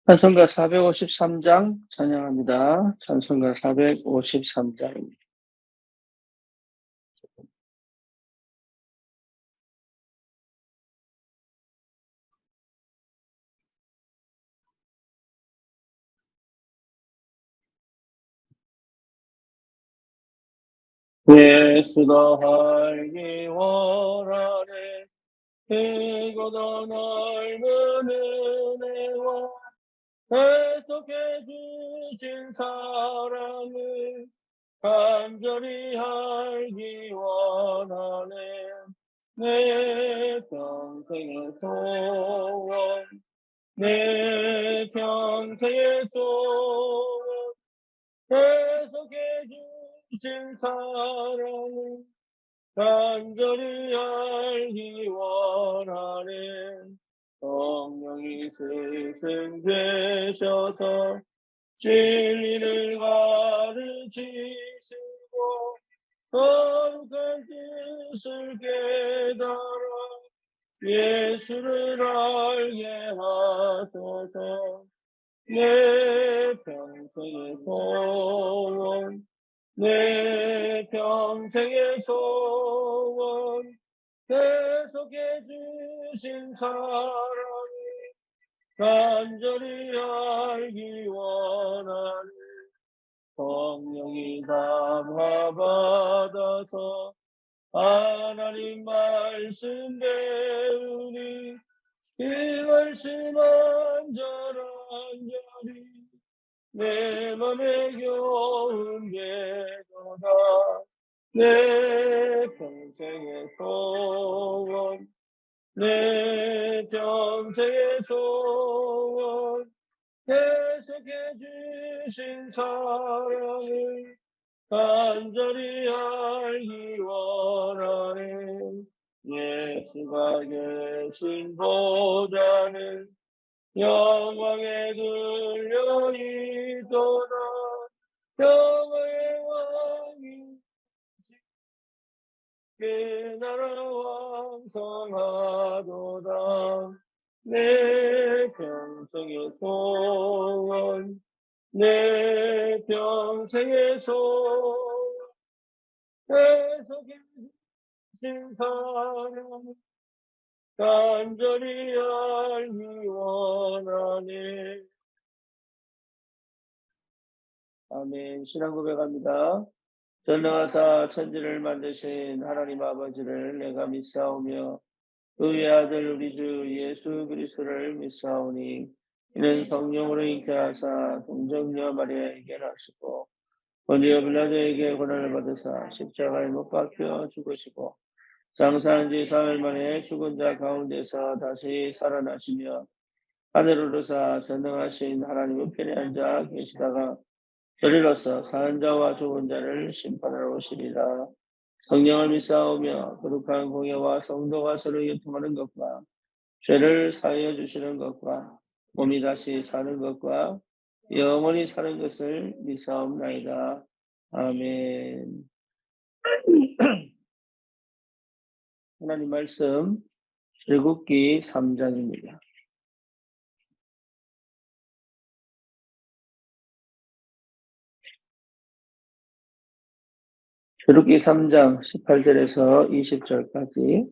찬송가 453장 찬양합니다. 찬송가 453장입니다. 예수가 알기 원하네 크고도 넓은 은혜와 계속해 주신 사랑을 간절히 알기 원하네 내 평생의 소원 내 평생의 소원 계속해 주신 사랑을 간절히 알기 원하네 성령이 스승되셔서 진리를 가르치시고 거룩한 뜻을 깨달아 예수를 알게 하소서 내 평생의 소원 내 평생의 소원 계속해 주신 사랑을 간절히 알기 원하는 성령이 담화받아서 하나님 말씀 배우니 그 말씀 안전한절히 내 맘에 교훈되도다 내 평생의 소원 내 평생의 소원 계속해 주신 사랑을 간절히 알기 원하네 예수가 계신 보좌는 영광에 들려 있도다 영광의 왕이 그 나라 왕성하도다 내 평생의 소원 내 평생의 소원 계속해 주신 사랑 간절히 알기 원하네. 아멘. 신앙 고백합니다. 전능하사 천지를 만드신 하나님 아버지를 내가 믿사오며 그의 아들 우리 주 예수 그리스도를 믿사오니 이는 성령으로 잉태하사 동정녀 마리아에게 나시고 본디오 빌라도에게 고난을 받으사 십자가에 못 박혀 죽으시고 장사한 지 사흘 만에 죽은 자 가운데서 다시 살아나시며 하늘을 오르사 전능하신 하나님 우편에 앉아 계시다가 저리로서 사는 자와 죽은 자를 심판하러 오시리라. 성령을 믿사오며 거룩한 공예와 성도가 서로 교통하는 것과 죄를 사하여 주시는 것과 몸이 다시 사는 것과 영원히 사는 것을 믿사옵나이다. 아멘. 하나님 말씀 출애굽기 3장입니다. 출애굽기 3장 18절에서 20절까지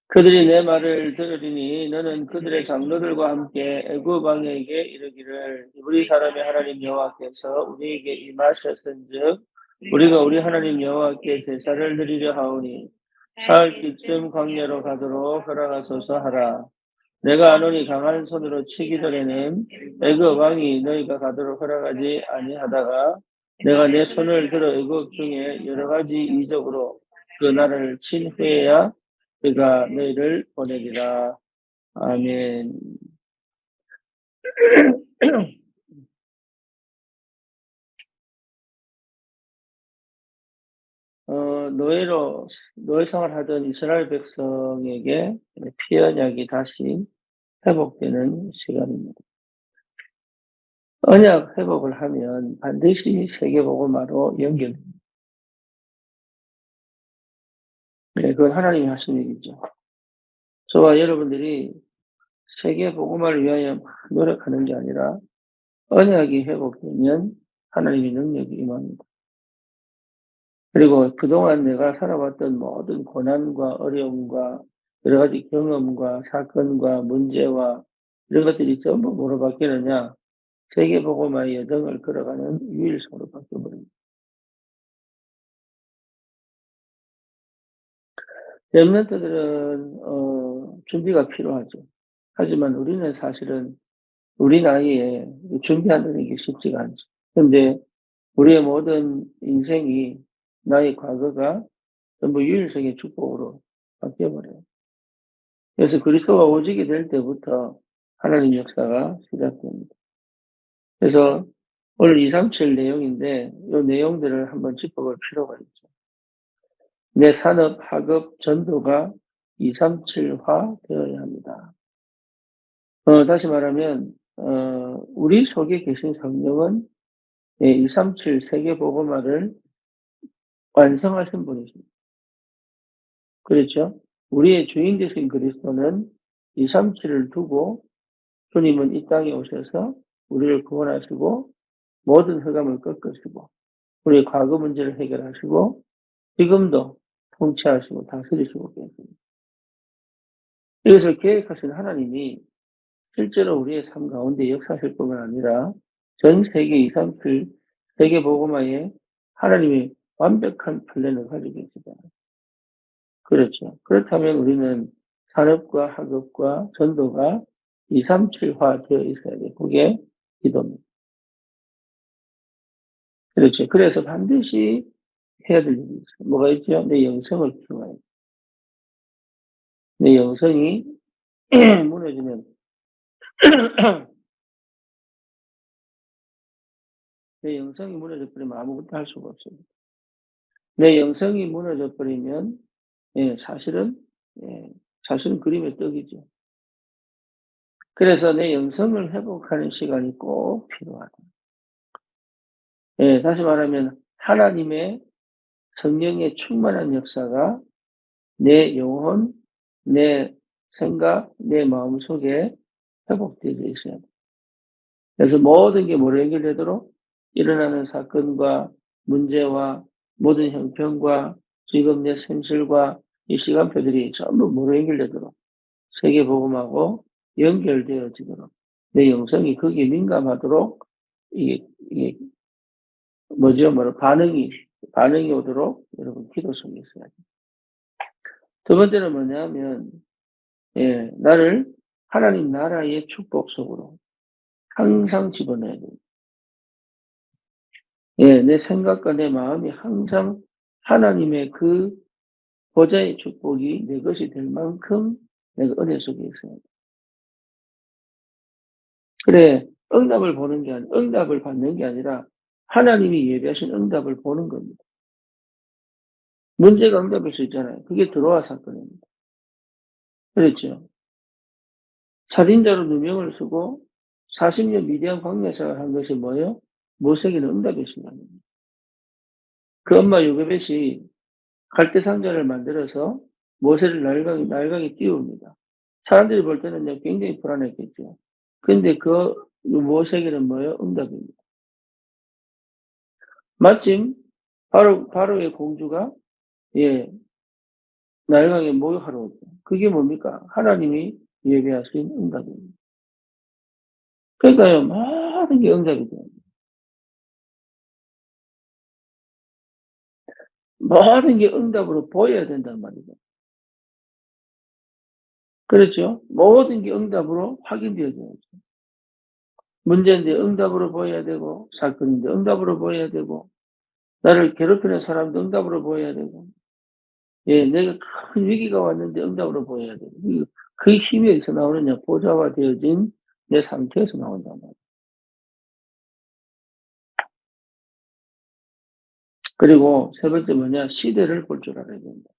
그들이 내 말을 들으리니 너는 그들의 장로들과 함께 애굽 왕에게 이르기를 우리 사람의 하나님 여호와께서 우리에게 임하셨은즉 우리가 우리 하나님 여호와께 제사를 드리려 하오니 사흘쯤 광야로 가도록 허락하소서 하라. 내가 아노니 강한 손으로 치기 전에는 애굽 왕이 너희가 가도록 허락하지 아니하다가 내가 내 손을 들어 애굽 중에 여러 가지 이적으로 그 나라를 친 후에야 그가 너희를 보내리라. 아멘. 노예 생활하던 이스라엘 백성에게 피언약이 다시 회복되는 시간입니다. 언약 회복을 하면 반드시 세계복음화로 연결됩니다. 네, 그건 하나님이 하신 일이죠. 저와 여러분들이 세계복음화를 위하여 막 노력하는 게 아니라 언약이 회복되면 하나님의 능력이 임합니다. 그리고 그동안 내가 살아왔던 모든 고난과 어려움과 여러 가지 경험과 사건과 문제와 이런 것들이 전부 뭐로 바뀌느냐? 세계복음화의 여정을 걸어가는 유일성으로 바뀌어버립니다. 렘넌트들은 준비가 필요하죠. 하지만 우리는 사실은 우리 나이에 준비한다는 게 쉽지가 않죠. 그런데 우리의 모든 인생이 나의 과거가 전부 유일성의 축복으로 바뀌어버려요. 그래서 그리스도가 오시게 될 때부터 하나님 역사가 시작됩니다. 그래서 오늘 237 내용인데 이 내용들을 한번 짚어볼 필요가 있죠. 내 산업, 학업, 전도가 237화 되어야 합니다. 다시 말하면 우리 속에 계신 성령은 237 세계복음화를 완성하신 분이십니다. 그렇죠? 우리의 주인 되신 그리스도는 237을 두고 주님은 이 땅에 오셔서 우리를 구원하시고 모든 흑암을 꺾으시고 우리의 과거 문제를 해결하시고 지금도 통치하시고 다스리시고 계십니다. 이것을 계획하신 하나님이 실제로 우리의 삶 가운데 역사하실 뿐만 아니라 전 세계 237 세계 복음화에 하나님이 완벽한 플랜을 가지고 계시다. 그렇죠. 그렇다면 우리는 산업과 학업과 전도가 237화 되어 있어야 돼. 그게 기도입니다. 그렇죠. 그래서 반드시 해야 될 일이 있어요. 뭐가 있죠? 내 영성을 키워야 돼. 내 영성이 무너지면 내 영성이 무너져 버리면 아무것도 할 수가 없어요. 내 영성이 무너져 버리면 예, 예, 사실은 그림의 떡이죠. 그래서 내 영성을 회복하는 시간이 꼭 필요하다. 예, 다시 말하면 하나님의 성령의 충만한 역사가 내 영혼, 내 생각, 내 마음속에 회복되어 있어야 돼. 그래서 모든 게 뭐로 연결되도록 일어나는 사건과 문제와 모든 형편과 지금 내 현실과 이 시간표들이 전부 뭐로 연결되도록 세계복음하고 연결되어지도록 내 영성이 거기에 민감하도록 이게 뭐죠? 반응이 오도록 여러분 기도 속에 있어야 돼요. 두 번째는 뭐냐면 나를 하나님 나라의 축복 속으로 항상 집어넣어야 돼요. 내 생각과 내 마음이 항상 하나님의 그 보좌의 축복이 내 것이 될 만큼 내가 은혜 속에 있어야 돼. 그래, 응답을 받는 게 아니라 하나님이 예비하신 응답을 보는 겁니다. 문제가 응답일 수 있잖아요. 그게 들어와 사건입니다. 그렇죠. 살인자로 누명을 쓰고 40년 미디안 광야생활을 한 것이 뭐예요? 모세에게는 응답이었습니다. 그 엄마 요게벳이 갈대 상자를 만들어서 모세를 날강에 띄웁니다. 사람들이 볼 때는 굉장히 불안했겠죠. 근데 그 모세에게는 뭐예요? 응답입니다. 마침 바로의 공주가 예, 날강에 모욕하러 오죠. 그게 뭡니까? 하나님이 예배하신 응답입니다. 그러니까요, 모든 게 응답이 돼요. 모든 게 응답으로 보여야 된단 말이죠. 그렇죠? 모든 게 응답으로 확인되어져야죠. 문제인데 응답으로 보여야 되고, 사건인데 응답으로 보여야 되고, 나를 괴롭히는 사람도 응답으로 보여야 되고, 내가 큰 위기가 왔는데 응답으로 보여야 되고, 그 힘이 어디서 나오느냐? 보좌화되어진 내 상태에서 나온단 말이에요. 그리고 세 번째 뭐냐? 시대를 볼 줄 알아야 된다.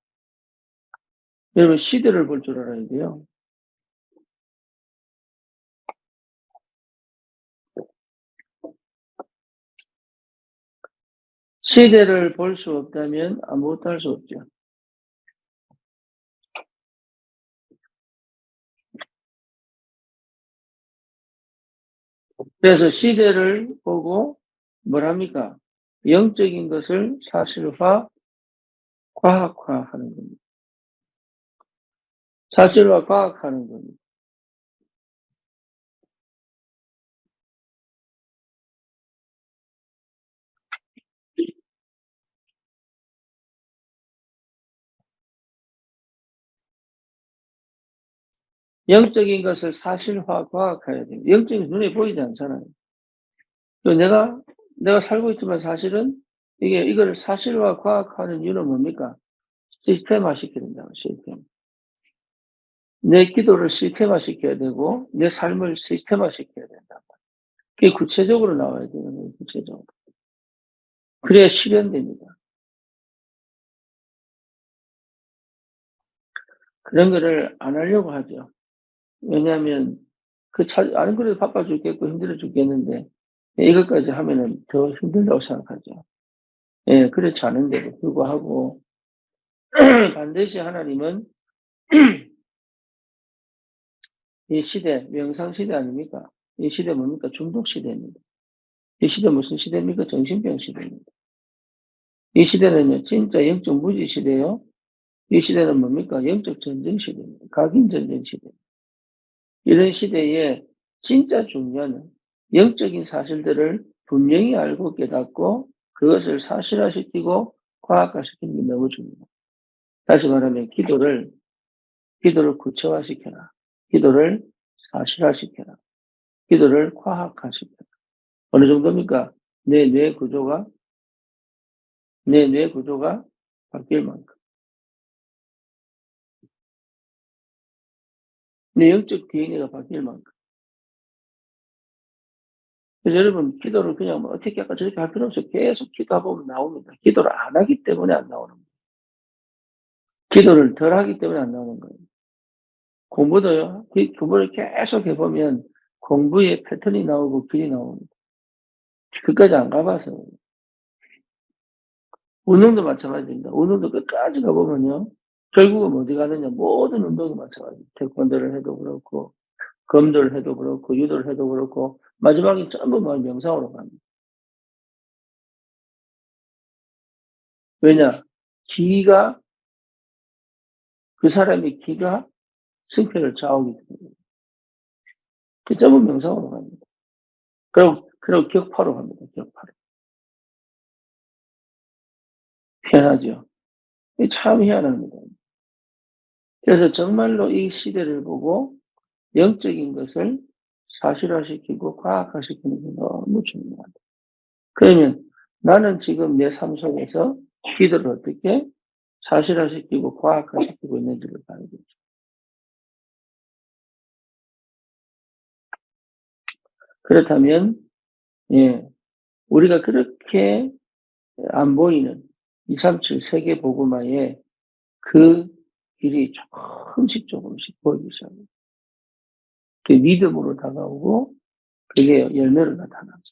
여러분, 시대를 볼 줄 알아야 돼요. 시대를 볼 수 없다면 아무것도 할 수 없죠. 그래서 시대를 보고 뭘 합니까? 영적인 것을 사실화, 과학화하는 겁니다. 사실화, 과학하는 겁니다. 영적인 것을 사실화, 과학해야 돼요. 영적인 게 눈에 보이지 않잖아요. 또 내가 살고 있지만 사실은 이거를 사실화, 과학하는 이유는 뭡니까? 시스템화 시켜야 된다고, 시스템. 내 기도를 시스템화 시켜야 되고, 내 삶을 시스템화 시켜야 된다. 그게 구체적으로 나와야 되는 거예요, 구체적으로. 그래야 실현됩니다. 그런 거를 안 하려고 하죠. 왜냐하면 안 그래도 바빠 죽겠고 힘들어 죽겠는데 이것까지 하면은 더 힘들다고 생각하죠. 예, 그렇지 않은데도 불구하고 반드시 하나님은 이 시대, 명상 시대 아닙니까? 이 시대 뭡니까? 중독 시대입니다. 이 시대 무슨 시대입니까? 정신병 시대입니다. 이 시대는요, 진짜 영적 무지 시대요. 이 시대는 뭡니까? 영적 전쟁 시대입니다. 각인 전쟁 시대. 이런 시대에 진짜 중요한 영적인 사실들을 분명히 알고 깨닫고 그것을 사실화시키고 과학화시키는 게 너무 중요해요. 다시 말하면 기도를 구체화시켜라. 기도를 사실화시켜라. 기도를 과학화시켜라. 어느 정도입니까? 내 뇌 구조가 바뀔 만큼. 내 영적 DNA가 바뀔 만큼. 그래서 여러분, 기도를 그냥 뭐 어떻게 할까 저렇게 할 필요 없어요. 계속 기도해보면 나옵니다. 기도를 안 하기 때문에 안 나오는 거예요. 기도를 덜 하기 때문에 안 나오는 거예요. 공부도요, 공부를 계속 해보면 공부의 패턴이 나오고 길이 나옵니다. 끝까지 안 가봐서. 운동도 마찬가지입니다. 운동도 끝까지 가보면요, 결국은 어디 가느냐, 모든 운동이 마찬가지예요. 태권도를 해도 그렇고, 검도를 해도 그렇고, 유도를 해도 그렇고, 마지막에 전부 뭐 명상으로 갑니다. 왜냐? 기가, 그 사람의 기가 승패를 좌우하기 때문에. 그 전부 명상으로 갑니다. 그럼 격파로 갑니다. 격파로. 편하죠. 이게 참 희한합니다. 그래서 정말로 이 시대를 보고 영적인 것을 사실화시키고 과학화시키는 게 너무 중요하다. 그러면 나는 지금 내 삶 속에서 기도를 어떻게 사실화시키고 과학화시키고 있는지를 봐야 되죠. 그렇다면, 예, 우리가 그렇게 안 보이는 237 세계 복음화의 그 길이 조금씩 보이기 시작합니다. 그게 믿음으로 다가오고 그게 열매로 나타납니다.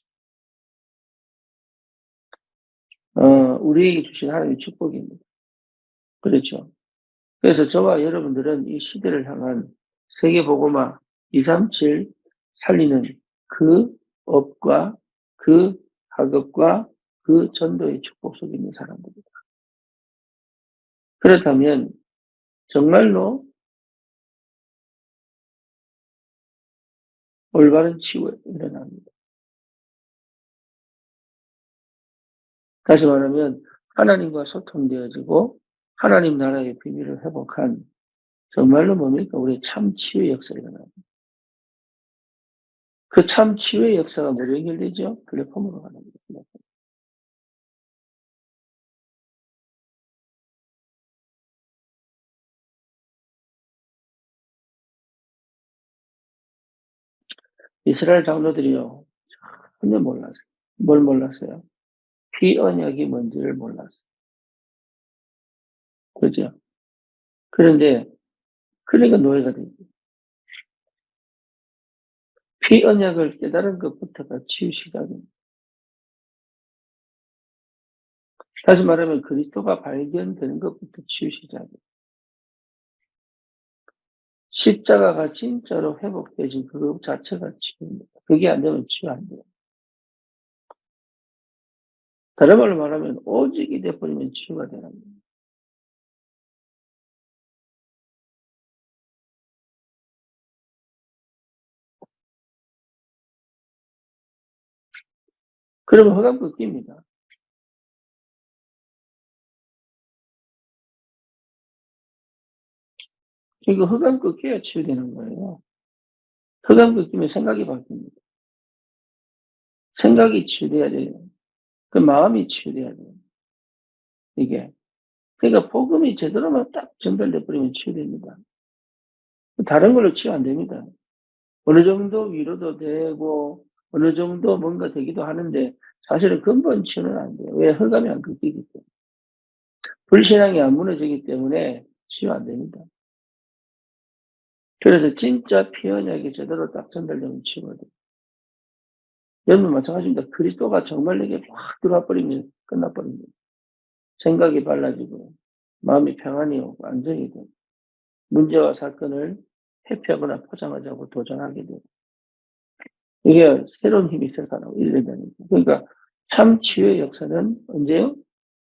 우리에게 주신 하나님의 축복입니다. 그렇죠. 그래서 저와 여러분들은 이 시대를 향한 세계복음화 237 살리는 그 업과 그 학업과 그 전도의 축복 속에 있는 사람들입니다. 그렇다면 정말로 올바른 치유가 일어납니다. 다시 말하면 하나님과 소통되어지고 하나님 나라의 비밀을 회복한 정말로 뭡니까? 우리의 참 치유의 역사가 일어납니다. 그 참 치유의 역사가 뭐로 연결되죠? 플랫폼으로 가는 거죠. 플랫폼. 이스라엘 장로들이요, 전혀 몰랐어요. 뭘 몰랐어요? 피언약이 뭔지를 몰랐어요. 그죠? 그런데, 그러니까 노예가 되죠. 피언약을 깨달은 것부터가 치유 시작입니다. 다시 말하면 그리스도가 발견되는 것부터 치유시작이에요. 십자가가 진짜로 회복되신 그것 자체가 치유입니다. 그게 안 되면 치유 안 돼요. 다른 말로 말하면 오직이 돼 버리면 치유가 되는 거예요. 그러면 흑암 끊깁니다. 그러니까 흑암 끊겨야 치유되는 거예요. 흑암 끊기면 생각이 바뀝니다. 생각이 치유돼야 돼요. 그 마음이 치유돼야 돼요. 이게. 그러니까 복음이 제대로만 딱 전달돼 버리면 치유됩니다. 다른 걸로 치유 안 됩니다. 어느 정도 위로도 되고 어느 정도 뭔가 되기도 하는데 사실은 근본 치유는 안 돼요. 왜? 흑암이 안 끊기기 때문에. 불신앙이 안 무너지기 때문에 치유 안 됩니다. 그래서 진짜 피언약이 제대로 딱 전달되면 치유가 돼요. 여러분 마찬가지입니다. 그리스도가 정말 내게 확 들어와 버리면 끝나 버립니다. 생각이 달라지고 마음이 평안이 오고 안정이 되고 문제와 사건을 회피하거나 포장하자고 도전하게 되고 이게 새로운 힘이 생겨나고 이래되는 거예요. 그러니까 참 치유의 역사는 언제요?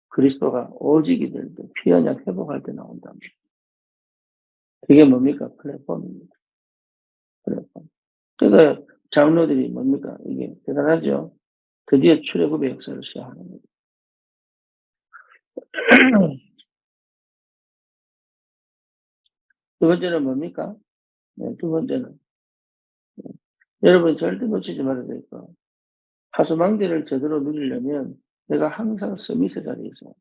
그리스도가 오직이 될 때, 피언약 회복할 때 나온다. 그게 뭡니까? 플랫폼입니다. 플랫폼. 그러니까 장로들이 뭡니까? 이게 대단하죠. 드디어 출애굽의 역사를 시작하는 거예요. 두 번째는 뭡니까? 네, 두 번째는 여러분 절대 놓치지 말아야 될 거. 하수망대를 제대로 누리려면 내가 항상 서밋의 자리에 있어요.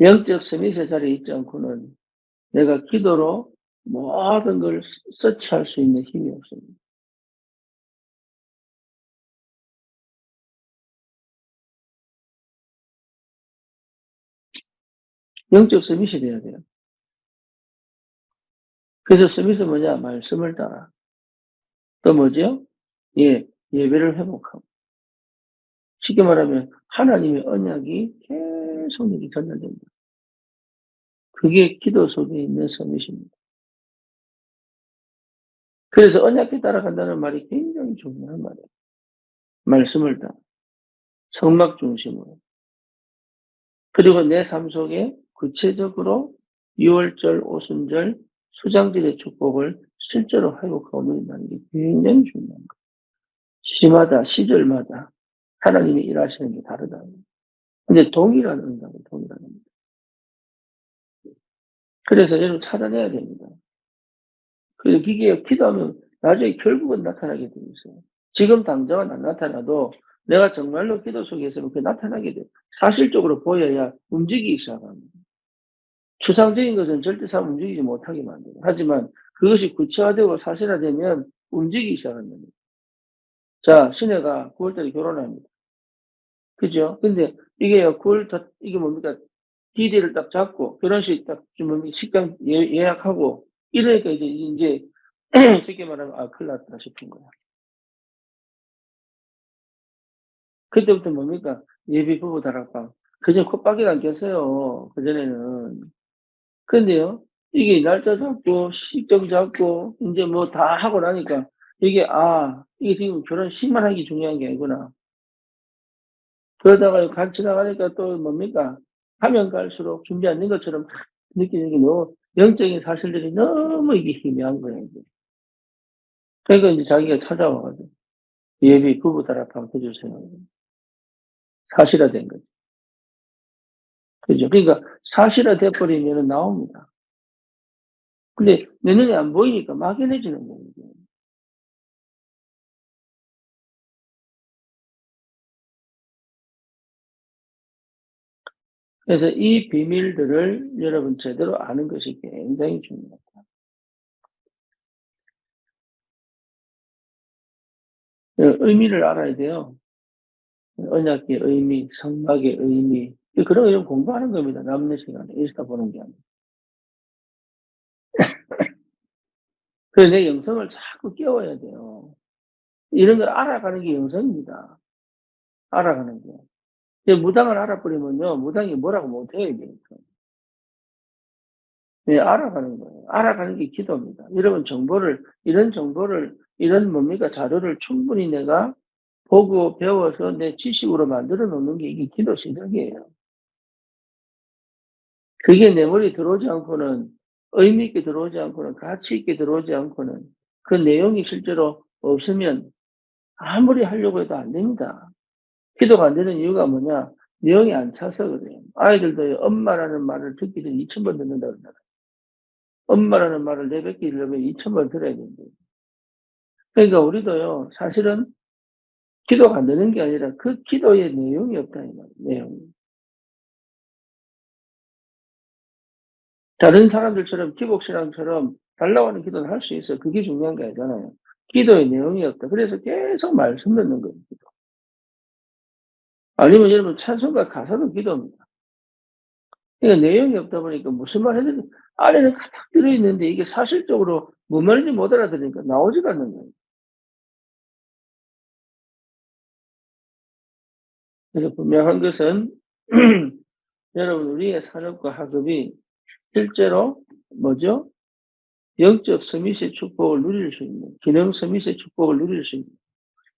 영적 서밋의 자리에 있지 않고는 내가 기도로 모든 걸 서치할 수 있는 힘이 없습니다. 영적 서밋이 돼야 돼요. 그래서 서밋은 뭐냐? 말씀을 따라. 또 뭐죠? 예, 예배를 회복하고. 쉽게 말하면 하나님의 언약이 계속 내게 전달됩니다. 그게 기도 속에 있는 서밋입니다. 그래서 언약에 따라간다는 말이 굉장히 중요한 말이에요. 말씀을 따라. 성막 중심으로. 그리고 내 삶 속에 구체적으로 유월절, 오순절, 수장절의 축복을 실제로 회복하고 누린다는 게 굉장히 중요한 거예요. 시마다, 시절마다 하나님이 일하시는 게 다르다. 근데 동일한 응답은 동일한 응답. 그래서 여러분 찾아내야 됩니다. 그래서 이게 기도하면 나중에 결국은 나타나게 돼 있어요. 지금 당장은 안 나타나도 내가 정말로 기도 속에 있으면 그게 나타나게 돼요. 사실적으로 보여야 움직이기 시작합니다. 추상적인 것은 절대 사람 움직이지 못하게 만들어요. 하지만 그것이 구체화되고 사실화되면 움직이기 시작합니다. 자, 신혜가 9월달에 결혼합니다. 그죠? 근데 이게요, 9월, 이게 뭡니까? 디데이를 딱 잡고, 결혼식 딱, 좀 식당 예약하고, 이러니까 이제, 쉽게 말하면, 아, 큰일 났다 싶은 거야. 그때부터 뭡니까? 예비 부부 다락방. 그전 콧바퀴가 안 꼈어요. 그전에는. 근데요, 이게 날짜 잡고, 시점 잡고, 이제 뭐 다 하고 나니까, 이게, 아, 이게 지금 결혼식만 하기 중요한 게 아니구나. 그러다가 같이 나가니까 또 뭡니까? 가면 갈수록 준비 안 된 것처럼 느끼는 게 너무 영적인 사실들이 너무 이게 희미한 거예요. 이게. 그러니까 이제 자기가 찾아와가지고 예비 부부 다락방 해주세요. 사실화된 거죠. 그죠? 그러니까 사실화돼 버리면 나옵니다. 근데 내 눈에 안 보이니까 막연해지는 거예요. 이게. 그래서 이 비밀들을 여러분 제대로 아는 것이 굉장히 중요합니다. 의미를 알아야 돼요. 언약의 의미, 성막의 의미. 그런 거 좀 공부하는 겁니다. 남는 시간에 인스타 보는 게 아니고. 그래서 내 영성을 자꾸 깨워야 돼요. 이런 걸 알아가는 게 영성입니다. 알아가는 게. 근데 무당을 알아버리면요, 무당이 뭐라고 못해요, 이제. 네, 알아가는 거예요. 알아가는 게 기도입니다. 여러분 이런 뭡니까? 자료를 충분히 내가 보고 배워서 내 지식으로 만들어 놓는 게 이게 기도 실력이에요. 그게 내 머리에 들어오지 않고는 의미 있게 들어오지 않고는 가치 있게 들어오지 않고는 그 내용이 실제로 없으면 아무리 하려고 해도 안 됩니다. 기도가 안 되는 이유가 뭐냐? 내용이 안 차서 그래요. 아이들도 엄마라는 말을 듣기 전에 2,000번 듣는다 그러잖아요. 엄마라는 말을 내뱉기 하려면 2,000번 들어야 된대요. 그러니까 우리도요, 사실은 기도가 안 되는 게 아니라 그 기도의 내용이 없다 이 말이에요, 내용이. 다른 사람들처럼 기복신앙처럼 달 나오는 기도는 할 수 있어요. 그게 중요한 게 아니잖아요. 기도의 내용이 없다. 그래서 계속 말씀 듣는 거예요, 기도. 아니면 여러분 찬송가 가사도 기도입니다. 그러니까 내용이 없다 보니까 무슨 말 해도 안에는 가득 들어 있는데 이게 사실적으로 뭔 말인지 못 알아들으니까 나오지가 않는 거예요. 그래서 분명한 것은 여러분 우리의 산업과 학업이 실제로 뭐죠? 영적 서밋의 축복을 누릴 수 있는, 기능 서밋의 축복을 누릴 수 있는,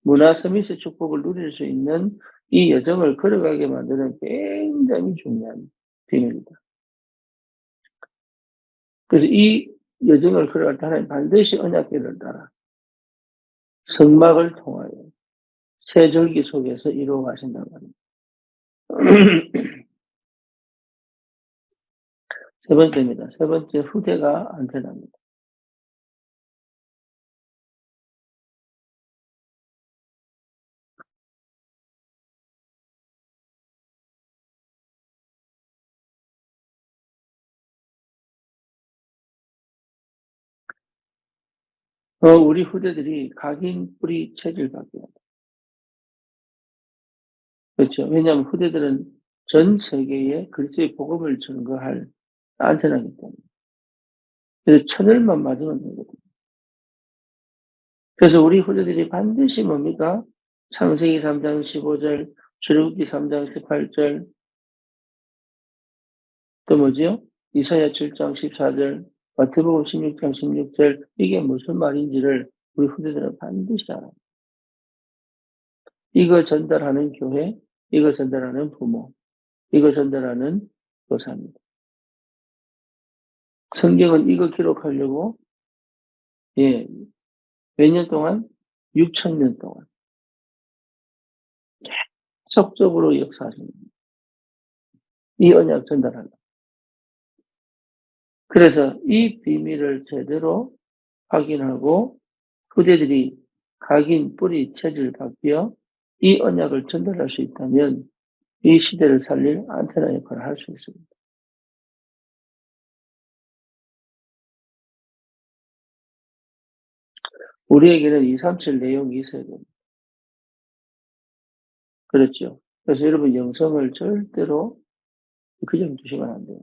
문화 서밋의 축복을 누릴 수 있는 이 여정을 걸어가게 만드는 굉장히 중요한 비밀입니다. 그래서 이 여정을 걸어갈 때 하나님 반드시 언약궤를 따라 성막을 통하여 새 절기 속에서 이루어 가신다고 합니다. 세 번째입니다. 세 번째 후대가 안전합니다. 우리 후대들이 각인 뿌리 체질 바뀌어야 돼요. 그렇죠. 왜냐하면 후대들은 전 세계에 그리스도의 복음을 증거할 안테나이기 때문에. 그래서 천을만 맞으면 되거든요. 그래서 우리 후대들이 반드시 뭡니까? 창세기 3장 15절, 출애굽기 3장 18절, 또 뭐지요? 이사야 7장 14절, 마태복음 16장 16절, 이게 무슨 말인지를 우리 후대들은 반드시 알아요. 이거 전달하는 교회, 이거 전달하는 부모, 이거 전달하는 교사입니다. 성경은 이거 기록하려고, 예, 몇 년 동안? 6,000년 동안 계속적으로 역사하십니다. 이 언약 전달하려고. 그래서 이 비밀을 제대로 확인하고 후대들이 각인 뿌리 체질 바뀌어 이 언약을 전달할 수 있다면 이 시대를 살릴 안테나 역할을 할 수 있습니다. 우리에게는 237 내용이 있어야 됩니다. 그렇죠. 그래서 여러분 영성을 절대로 그냥 두시면 안 돼요.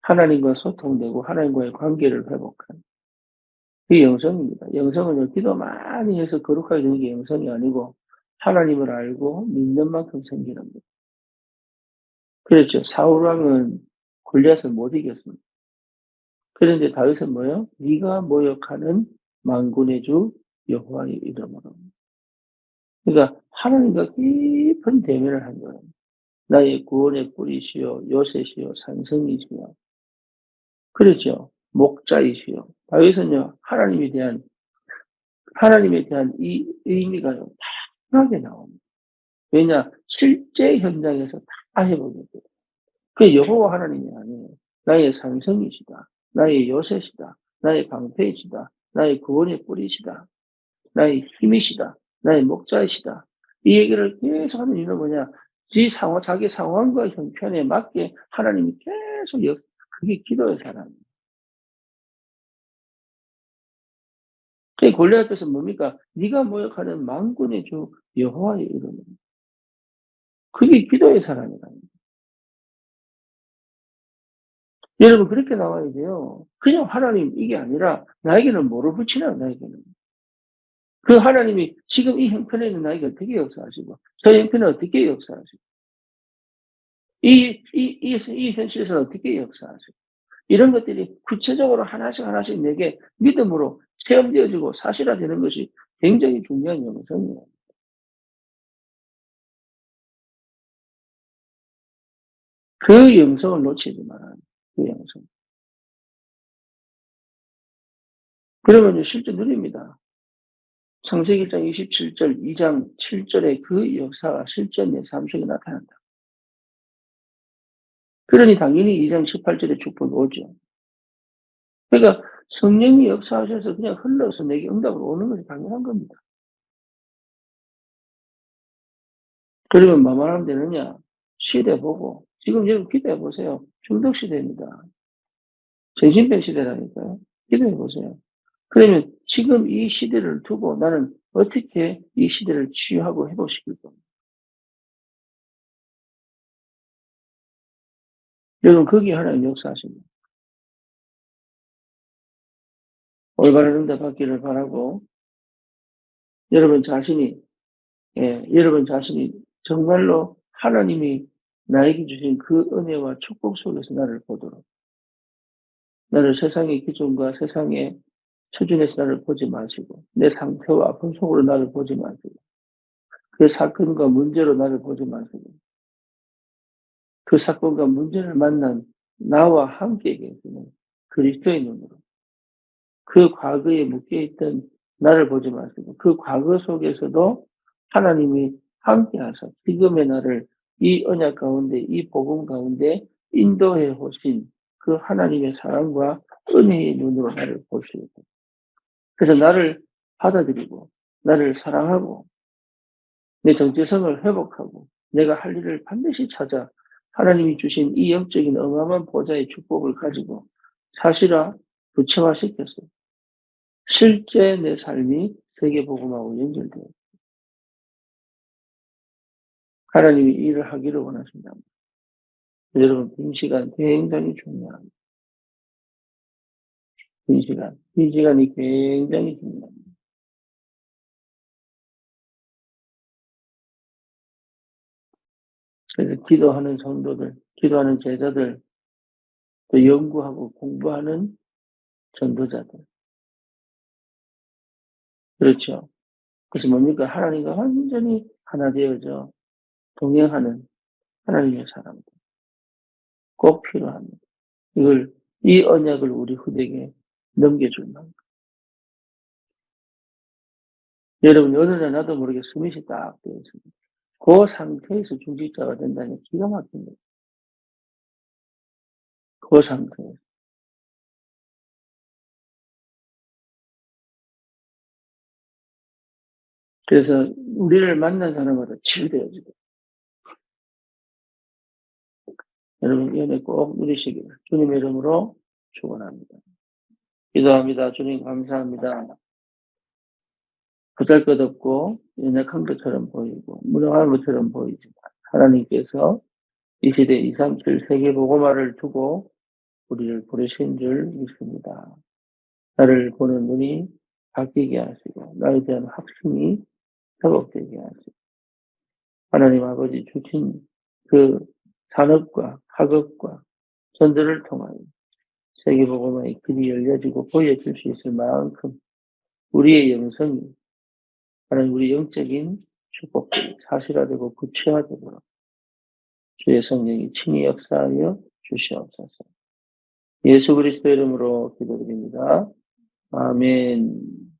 하나님과 소통되고 하나님과의 관계를 회복하는 그게 영성입니다. 영성은 기도 많이 해서 거룩하게 되는 게 영성이 아니고 하나님을 알고 믿는 만큼 생기는 거예요. 그렇죠. 사울 왕은 골리앗을 못 이겼습니다. 그런데 다윗은 뭐예요? 네가 모욕하는 만군의 주 여호와의 이름으로. 그러니까 하나님과 깊은 대면을 한 거예요. 나의 구원의 뿌리시요 요새시요 산성이시요. 그렇죠. 목자이시요. 다윗은요 하나님에 대한 이 의미가요 다양하게 나옵니다. 왜냐 실제 현장에서 다 해보게 돼요. 그 여호와 하나님이 아니에요. 나의 산성이시다. 나의 요새시다. 나의 방패이시다. 나의 구원의 뿌리시다. 나의 힘이시다. 나의 목자이시다. 이 얘기를 계속 하는 이유는 뭐냐? 자기 상황과 형편에 맞게 하나님이 계속 그게 기도의 사람이에요. 그 골리앗 앞에서 뭡니까? 네가 모욕하는 만군의 주 여호와의 이름. 그게 기도의 사람이다. 여러분 그렇게 나와야 돼요. 그냥 하나님 이게 아니라 나에게는 뭐를 붙이나 나에게는. 그 하나님이 지금 이 형편에 있는 나에게 어떻게 역사하시고 저 형편에 어떻게 역사하시고 이 현실에서 어떻게 역사하시고 이런 것들이 구체적으로 하나씩 하나씩 내게 믿음으로 체험되어지고 사실화되는 것이 굉장히 중요한 영성이에요. 그 영성을 놓치지 말아요. 그 영성. 그러면 실제 누립니다. 창세기 1장 27절, 2장 7절의 그 역사가 실제 내 삶 속에 나타난다. 그러니 당연히 2장 18절의 축복이 오죠. 그러니까 성령이 역사하셔서 그냥 흘러서 내게 응답으로 오는 것이 당연한 겁니다. 그러면 뭐만 하면 되느냐? 시대 보고 지금 여러분 기도해 보세요. 중독 시대입니다. 정신병 시대라니까요. 기도해 보세요. 그러면 지금 이 시대를 두고 나는 어떻게 이 시대를 치유하고 회복시킬 겁니까? 여러분 거기에 하나님 역사하십니다. 올바른 응답 받기를 바라고 여러분 자신이 여러분 자신이 정말로 하나님이 나에게 주신 그 은혜와 축복 속에서 나를 보도록 나를 세상의 기준과 세상의 수준에서 나를 보지 마시고 내 상태와 아픔 속으로 나를 보지 마시고 그 사건과 문제로 나를 보지 마시고 그 사건과 문제를 만난 나와 함께 계시는 그리스도의 눈으로 그 과거에 묶여 있던 나를 보지 마시고 그 과거 속에서도 하나님이 함께 하사 지금의 나를 이 언약 가운데 이 복음 가운데 인도해 오신 그 하나님의 사랑과 은혜의 눈으로 나를 보시고 그래서 나를 받아들이고 나를 사랑하고 내 정체성을 회복하고 내가 할 일을 반드시 찾아 하나님이 주신 이 영적인 어마어마한 보좌의 축복을 가지고 사실화 구체화시켜서 실제 내 삶이 세계복음하고 연결돼요. 하나님이 이 일을 하기를 원하신다. 여러분 빈 시간 굉장히 중요합니다. 빈 시간이 굉장히 중요합니다. 그래서 기도하는 성도들, 기도하는 제자들, 또 연구하고 공부하는 전도자들. 그렇죠. 그래서 뭡니까? 하나님과 완전히 하나 되어져 동행하는 하나님의 사람들. 꼭 필요합니다. 이 언약을 우리 후대에게 넘겨준다. 여러분, 어느 날 나도 모르게 스밋이 딱 되어 있습니다. 그 상태에서 중직자가 된다니 기가 막힙니다. 그 상태에서. 그래서 우리를 만난 사람마다 치유되어지고 여러분 이 은혜 꼭 누리시기를 주님의 이름으로 축원합니다. 기도합니다. 주님 감사합니다. 보잘것없고 연약한 것처럼 보이고 무능한 것처럼 보이지만 하나님께서 이 시대 237 세계복음화를 두고 우리를 부르신 줄 믿습니다. 나를 보는 눈이 바뀌게 하시고 나에 대한 확신이 회복되게 하시고 하나님 아버지 주신 그 산업과 학업과 전도를 통하여 세계복음화의 길이 열려지고 보여줄 수 있을 만큼 우리의 영성이 하나님 우리 영적인 축복들이 사실화되고 구체화되도록 주의 성령이 친히 역사하여 주시옵소서. 예수 그리스도 이름으로 기도드립니다. 아멘.